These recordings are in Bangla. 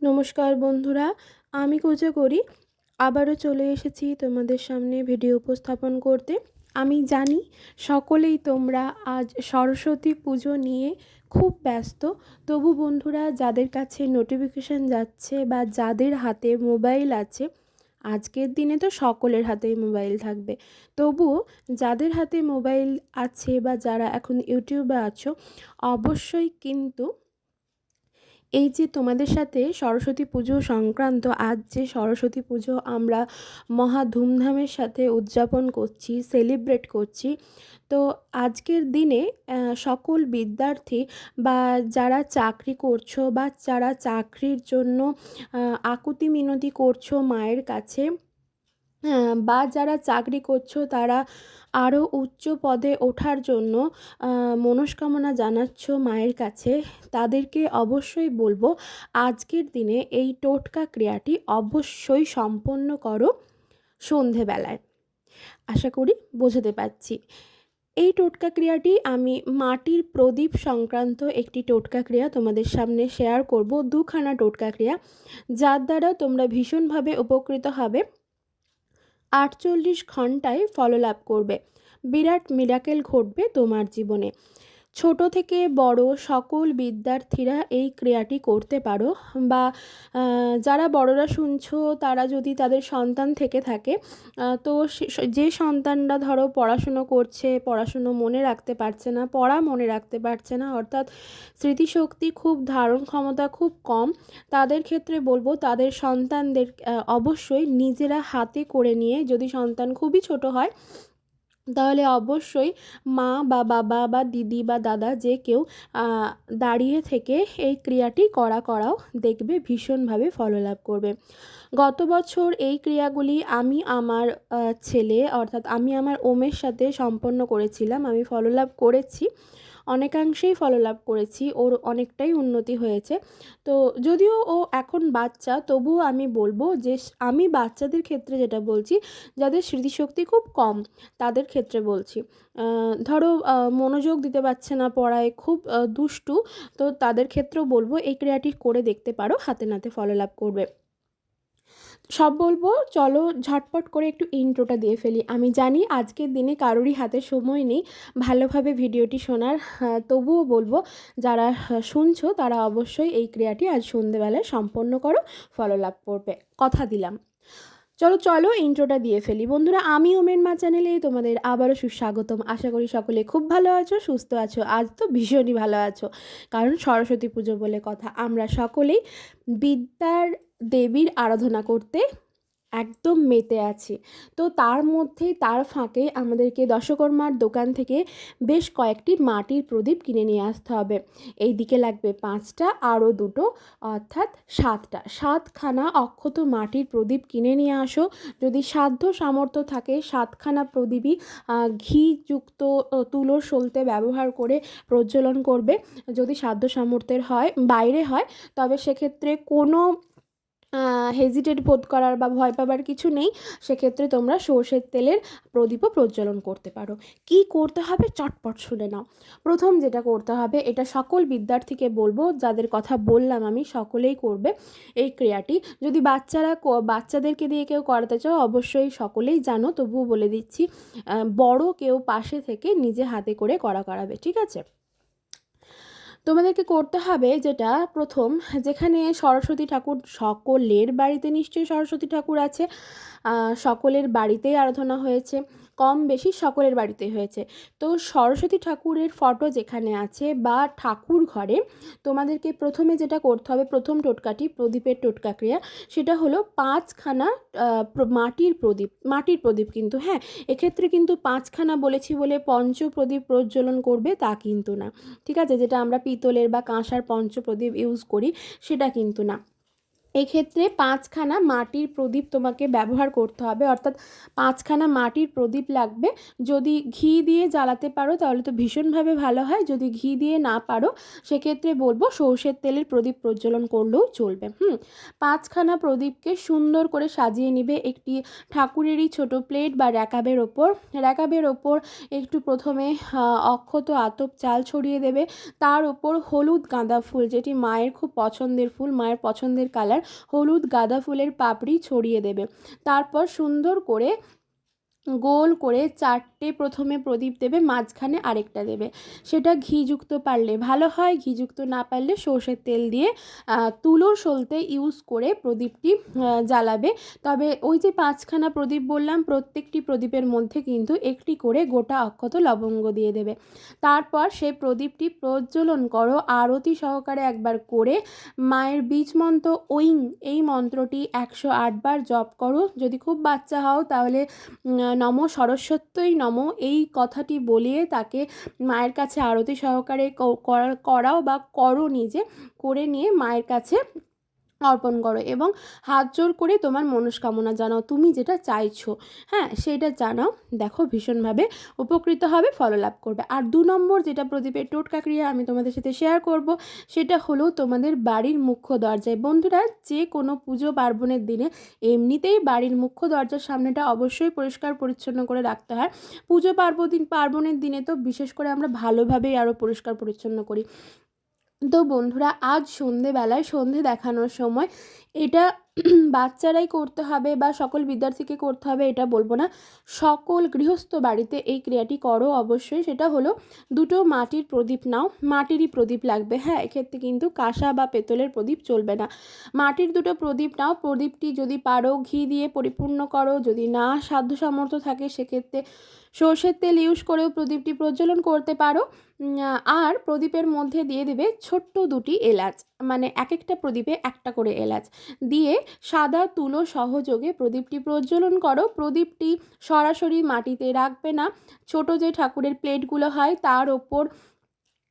নমস্কার বন্ধুরা, আমি পূজা করি। আবারও চলে এসেছি তোমাদের সামনে ভিডিও উপস্থাপন করতে। আমি জানি সকলেই তোমরা আজ সরস্বতী পুজো নিয়ে খুব ব্যস্ত। তবু বন্ধুরা, যাদের কাছে নোটিফিকেশান যাচ্ছে বা যাদের হাতে মোবাইল আছে, আজকের দিনে তো সকলের হাতেই মোবাইল থাকবে, তবুও যাদের হাতে মোবাইল আছে বা যারা এখন ইউটিউবে আছো, অবশ্যই কিন্তু এই যে তোমাদের সাথে সরস্বতী পুজো সংক্রান্ত আজ যে সরস্বতী পুজো আমরা মহা ধুমধামের সাথে উদযাপন করছি, সেলিব্রেট করছি। তো আজকের দিনে সকল বিদ্যার্থী বা যারা চাকরি করছো বা যারা চাকরির জন্য আকুতি মিনতি করছো মায়ের কাছে, বা যারা চাকরি করছো তারা আরও উচ্চ পদে ওঠার জন্য মনস্কামনা জানাচ্ছ মায়ের কাছে, তাদেরকে অবশ্যই বলবো আজকের দিনে এই টোটকা ক্রিয়াটি অবশ্যই সম্পন্ন করো সন্ধেবেলায়। আশা করি বোঝাতে পারছি। এই টোটকা ক্রিয়াটি আমি মাটির প্রদীপ সংক্রান্ত একটি টোটকা ক্রিয়া তোমাদের সামনে শেয়ার করব, দুখানা টোটকা ক্রিয়া, যার দ্বারা তোমরা ভীষণভাবে উপকৃত হবে। 48 ঘন্টায় ফললাভ করবে, বিরাট মিরাকেল ঘটবে তোমার জীবনে। ছোট থেকে বড় সকল বিদ্যার্থীরা এই ক্রিয়াটি করতে পারো, বা যারা বড়রা শুনছো তারা যদি তাদের সন্তান থেকে থাকে, তো যে সন্তানরা ধরো পড়াশুনো করছে, পড়াশুনো মনে রাখতে পারছে না, পড়া মনে রাখতে পারছে না, অর্থাৎ স্মৃতিশক্তি খুব, ধারণ ক্ষমতা খুব কম, তাদের ক্ষেত্রে বলবো তাদের সন্তানদের অবশ্যই নিজেরা হাতে করে নিয়ে, যদি সন্তান খুবই ছোট হয় তাহলে অবশ্যই মা বা বাবা বা দিদি বা দাদা যে কেউ দাঁড়িয়ে থেকে এই ক্রিয়াটি করাও দেখবে ভীষণভাবে ফললাভ করবে। গত বছর এই ক্রিয়াগুলি আমি আমার ছেলে অর্থাৎ আমি আমার ওমের সাথে সম্পন্ন করেছিলাম। আমি ফললাভ করেছি, অনেকাংশেই ফললাভ করেছি, ওর অনেকটাই উন্নতি হয়েছে। তো যদিও ও এখন বাচ্চা, তবুও আমি বলবো যে আমি বাচ্চাদের ক্ষেত্রে যেটা বলছি, যাদের স্মৃতিশক্তি খুব কম তাদের ক্ষেত্রে বলছি। ধরো মনোযোগ দিতে পারছে না পড়ায়, খুব দুষ্টু, তো তাদের ক্ষেত্রেও বলবো এই ক্রিয়াটি করে দেখতে পারো, হাতে নাতে ফললাভ করবে। সব বলবো, চলো ঝটপট করে একটু ইন্ট্রোটা দিয়ে ফেলি। আমি জানি আজকের দিনে কারোরই হাতে সময় নেই ভালোভাবে ভিডিওটি শোনার, তবুও বলবো যারা শুনছো তারা অবশ্যই এই ক্রিয়াটি আজ সন্ধ্যেবেলায় সম্পন্ন করো, ফললাভ করবে, কথা দিলাম। চলো ইন্ট্রোটা দিয়ে ফেলি। বন্ধুরা, আমি ওমের মা চ্যানেলে তোমাদের আবারও সুস্বাগতম। আশা করি সকলে খুব ভালো আছো, সুস্থ আছো। আজ তো ভীষণই ভালো আছো, কারণ সরস্বতী পুজো বলে কথা। আমরা সকলেই বিদ্যার দেবীর আরাধনা করতে একদম মেতে আছি। তো তার মধ্যেই, তার ফাঁকে আমাদেরকে দশকর্মার দোকান থেকে বেশ কয়েকটি মাটির প্রদীপ কিনে নিয়ে আসতে হবে। এই দিকে লাগবে 5টা, আরও 2টো, অর্থাৎ 7খানা অক্ষত মাটির প্রদীপ কিনে নিয়ে আসো। যদি সাধ্য সামর্থ্য থাকে 7খানা প্রদীপই ঘিযুক্ত তুলোর সলতে ব্যবহার করে প্রজ্বলন করবে। যদি সাধ্য সামর্থ্যের বাইরে হয়, তবে সেক্ষেত্রে কোনো হেজিটেট বোধ করার বা ভয় পাবার কিছু নেই। সেক্ষেত্রে তোমরা সর্ষের তেলের প্রদীপও প্রজ্বলন করতে পারো। কি করতে হবে চটপট শুনে নাও। প্রথম যেটা করতে হবে, এটা সকল বিদ্যার্থীকে বলবো, যাদের কথা বললাম আমি সকলেই করবে এই ক্রিয়াটি। যদি বাচ্চাদেরকে দিয়ে কেউ করাতে চাও, অবশ্যই সকলেই জানো, তবুও বলে দিচ্ছি, বড় কেউ পাশে থেকে নিজে হাতে করে করাবে, ঠিক আছে? তোমাদেরকে করতে হবে যেটা, প্রথম, যেখানে সরস্বতী ঠাকুর, সকলের বাড়িতে নিশ্চয়ই সরস্বতী ঠাকুর আছে, সকলের বাড়িতেই আরাধনা হয়েছে, কম বেশি সকলের বাড়িতেই হয়েছে। তো সরস্বতী ঠাকুরের ফটো যেখানে আছে বা ঠাকুর ঘরে, তোমাদেরকে প্রথমে যেটা করতে হবে, প্রথম টোটকাটি প্রদীপের টোটকা ক্রিয়া, সেটা হলো 5খানা মাটির প্রদীপ কিন্তু, হ্যাঁ, এক্ষেত্রে কিন্তু 5খানা বলেছি বলে পঞ্চপ্রদীপ প্রজ্বলন করবে তা কিন্তু না, ঠিক আছে? যেটা আমরা পিতলের বা কাঁসার পঞ্চপ্রদীপ ইউজ করি সেটা কিন্তু না। এক্ষেত্রে 5খানা মাটির প্রদীপ তোমাকে ব্যবহার করতে হবে, অর্থাৎ 5খানা মাটির প্রদীপ লাগবে। যদি ঘি দিয়ে জ্বালাতে পারো তাহলে তো ভীষণভাবে ভালো হয়, যদি ঘি দিয়ে না পারো সেক্ষেত্রে বলবো সর্ষের তেলের প্রদীপ প্রজ্বলন করলেও চলবে। 5খানা প্রদীপকে সুন্দর করে সাজিয়ে নিবে একটি ঠাকুরেরই ছোট প্লেট বা র্যাকাবের ওপর একটু প্রথমে অক্ষত আতপ চাল ছড়িয়ে দেবে, তার ওপর হলুদ গাঁদা ফুল, যেটি মায়ের খুব পছন্দের ফুল, মায়ের পছন্দের কালার, হলুদ গাঁদা ফুলের পাপড়ি ছড়িয়ে দেবে। তারপর সুন্দর করে গোল করে 4টে প্রথমে প্রদীপ দেবে, মাঝখানে আরেকটা দেবে, সেটা ঘিযুক্ত পারলে ভালো হয়, ঘিযুক্ত না পারলে সর্ষের তেল দিয়ে তুলোর সলতে ইউজ করে প্রদীপটি জ্বালাবে। তবে ওই যে 5খানা প্রদীপ বললাম, প্রত্যেকটি প্রদীপের মধ্যে কিন্তু একটি করে গোটা অক্ষত লবঙ্গ দিয়ে দেবে। তারপর সেই প্রদীপটি প্রজ্বলন করো আরতি সহকারে একবার করে, মায়ের বীজ মন্ত্র ঐং এই মন্ত্রটি 108 বার জপ করো। যদি খুব বাচ্চা হও তাহলে নম সরস্বত্যই নম এই কথাটি বলিয়ে তাকে মায়ের কাছে আরতি সহকারে করাও বা করো, নিজে করে নিয়ে মায়ের কাছে অর্পণ করো এবং হাত জোর করে তোমার মনস্কামনা জানাও, তুমি যেটা চাইছো সেটা জানাও। দেখো ভীষণভাবে উপকৃত হবে, ফললাভ করবে। আর 2 নম্বর যেটা প্রদীপের টোটকা ক্রিয়া আমি তোমাদের সাথে শেয়ার করব, সেটা হলো তোমাদের বাড়ির মুখ্য দরজায়। বন্ধুরা, যে কোনো পুজো পার্বণের দিনে এমনিতেই বাড়ির মুখ্য দরজার সামনেটা অবশ্যই পরিষ্কার পরিচ্ছন্ন করে রাখতে হয়। পুজো পার্বণের দিনে তো বিশেষ করে আমরা ভালোভাবেই আরও পরিষ্কার পরিচ্ছন্ন করি। তো বন্ধুরা, আজ সন্ধেবেলায় সন্ধে দেখানোর সময় এটা বাচ্চারাই করতে হবে বা সকল বিদ্যার্থীকে করতে হবে এটা বলবো না, সকল গৃহস্থ বাড়িতে এই ক্রিয়াটি করো অবশ্যই। সেটা হলো 2টো মাটির প্রদীপ নাও, মাটিরই প্রদীপ লাগবে, এক্ষেত্রে কিন্তু কাঁসা বা পেতলের প্রদীপ চলবে না। মাটির 2টো প্রদীপ নাও, প্রদীপটি যদি পারো ঘি দিয়ে পরিপূর্ণ করো, যদি না সাধ্য সামর্থ্য থাকে সেক্ষেত্রে সর্ষের তেল ইউজ করেও প্রদীপটি প্রজ্বলন করতে পারো। আর প্রদীপের মধ্যে দিয়ে দেবে ছোট্ট 2টি এলাচ, মানে এক একটা প্রদীপে একটা করে এলাচ দিয়ে সাদা তুলো সহযোগে প্রদীপটি প্রজ্বলন করো। প্রদীপটি সরাসরি মাটিতে রাখবে না, ছোট যে ঠাকুরের প্লেটগুলো হয় তার ওপর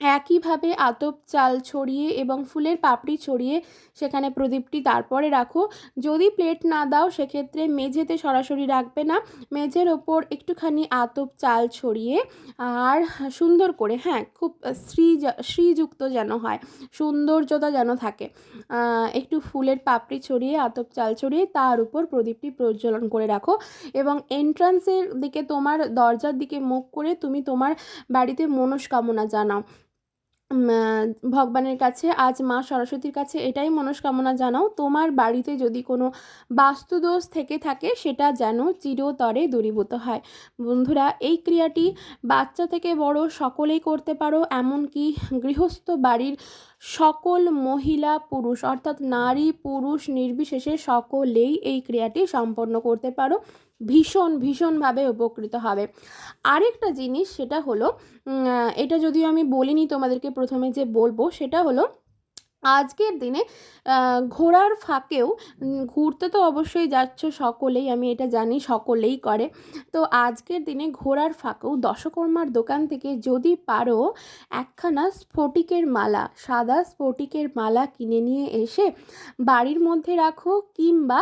একইভাবে আতপ চাল ছড়িয়ে এবং ফুলের পাপড়ি ছড়িয়ে সেখানে প্রদীপটি তারপরে রাখো। যদি প্লেট না দাও সেক্ষেত্রে মেঝেতে সরাসরি রাখবে না, মেঝের ওপর একটুখানি আতপ চাল ছড়িয়ে আর সুন্দর করে খুব শ্রীযুক্ত যেন হয়, সৌন্দর্যতা যেন থাকে, একটু ফুলের পাপড়ি ছড়িয়ে আতপ চাল ছড়িয়ে তার উপর প্রদীপটি প্রজ্বলন করে রাখো এবং এন্ট্রান্সের দিকে তোমার দরজার দিকে মুখ করে তুমি তোমার বাড়িতে মনস্কামনা জানাও। ভগবানের কাছে, আজ মা সরস্বতীর কাছে এটাই মনস্কামনা জানাও, তোমার বাড়িতে যদি কোনো বাস্তুদোষ থেকে থাকে সেটা যেন চিরতরে দূরীভূত হয়। বন্ধুরা, এই ক্রিয়াটি বাচ্চা থেকে বড় সকলেই করতে পারো, এমনকি গৃহস্থ বাড়ির সকল মহিলা পুরুষ অর্থাৎ নারী পুরুষ নির্বিশেষে সকলেই এই ক্রিয়াটি সম্পন্ন করতে পারো, ভীষণভাবে উপকৃত হবে। আরেকটা জিনিস সেটা হলো, এটা যদিও আমি বলিনি তোমাদেরকে প্রথমে যে বলবো, সেটা হলো আজকের দিনে ঘোরার ফাঁকেও, ঘুরতে তো অবশ্যই যাচ্ছ সকলেই, আমি এটা জানি সকলেই করে, তো আজকের দিনে ঘোরার ফাঁকেও দশকর্মার দোকান থেকে যদি পারো একখানা স্ফটিকের মালা, সাদা স্ফটিকের মালা কিনে নিয়ে এসে বাড়ির মধ্যে রাখো, কিংবা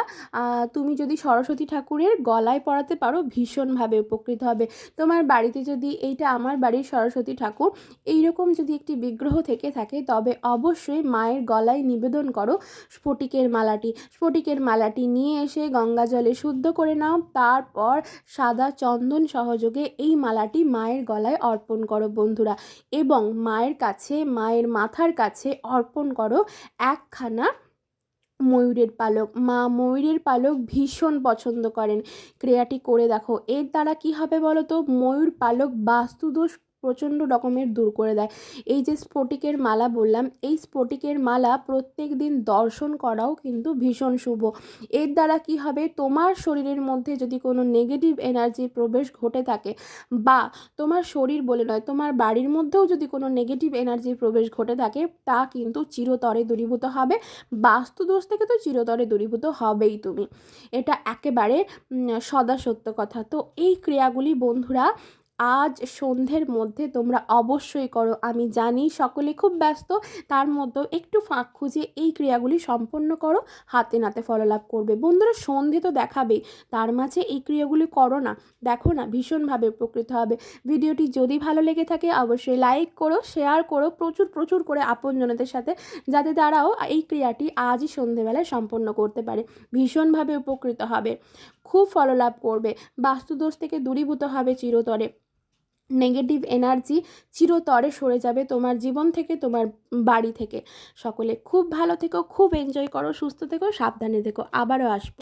তুমি যদি সরস্বতী ঠাকুরের গলায় পরাতে পারো ভীষণভাবে উপকৃত হবে। তোমার বাড়িতে যদি, এইটা আমার বাড়ির সরস্বতী ঠাকুর, এইরকম যদি একটি বিগ্রহ থেকে থাকে তবে অবশ্যই মায়ের গলায় নিবেদন করো স্ফটিকের মালাটি নিয়ে এসে গঙ্গা জলে শুদ্ধ করে নাও, তারপর সাদা চন্দন সহযোগে এই মালাটি মায়ের গলায় অর্পণ করো বন্ধুরা, এবং মায়ের কাছে, মায়ের মাথার কাছে অর্পণ করো একখানা ময়ূরের পালক। মা ময়ূরের পালক ভীষণ পছন্দ করেন, ক্রিয়াটি করে দেখো, এর দ্বারা কি হবে বলো তো, ময়ূর পালক বাস্তুদোষ প্রচণ্ড রকমের দূর করে দেয়। এই যে স্ফটিকের মালা বললাম, এই স্ফটিকের মালা প্রত্যেক দিন দর্শন করাও কিন্তু ভীষণ শুভ। এর দ্বারা কি হবে, তোমার শরীরের মধ্যে যদি কোনো নেগেটিভ এনার্জির প্রবেশ ঘটে থাকে, বা তোমার শরীর বলে নয় তোমার বাড়ির মধ্যেও যদি কোনো নেগেটিভ এনার্জির প্রবেশ ঘটে থাকে, তা কিন্তু চিরতরে দূরীভূত হবে। বাস্তুদোষ থেকে তো চিরতরে দূরীভূত হবেই তুমি, এটা একেবারে সদা সত্য কথা। তো এই ক্রিয়াগুলি বন্ধুরা আজ সন্ধ্যের মধ্যে তোমরা অবশ্যই করো। আমি জানি সকলে খুব ব্যস্ত, তার মধ্যেও একটু ফাঁক খুঁজে এই ক্রিয়াগুলি সম্পন্ন করো, হাতে নাতে ফললাভ করবে। বন্ধুরা, সন্ধে তো দেখাবেই, তার মাঝে এই ক্রিয়াগুলি করো না, দেখো না, ভীষণভাবে উপকৃত হবে। ভিডিওটি যদি ভালো লেগে থাকে অবশ্যই লাইক করো, শেয়ার করো প্রচুর প্রচুর করে আপনজনদের সাথে, যাতে তারাও এই ক্রিয়াটি আজই সন্ধেবেলায় সম্পন্ন করতে পারে। ভীষণভাবে উপকৃত হবে, খুব ফললাভ করবে, বাস্তুদোষ থেকে দূরীভূত হবে চিরতরে, নেগেটিভ এনার্জি চিরতরে সরে যাবে তোমার জীবন থেকে, তোমার বাড়ি থেকে। সকলে খুব ভালো থেকো, খুব এনজয় করো, সুস্থ থেকো, সাবধানে থেকো। আবারও আসবো।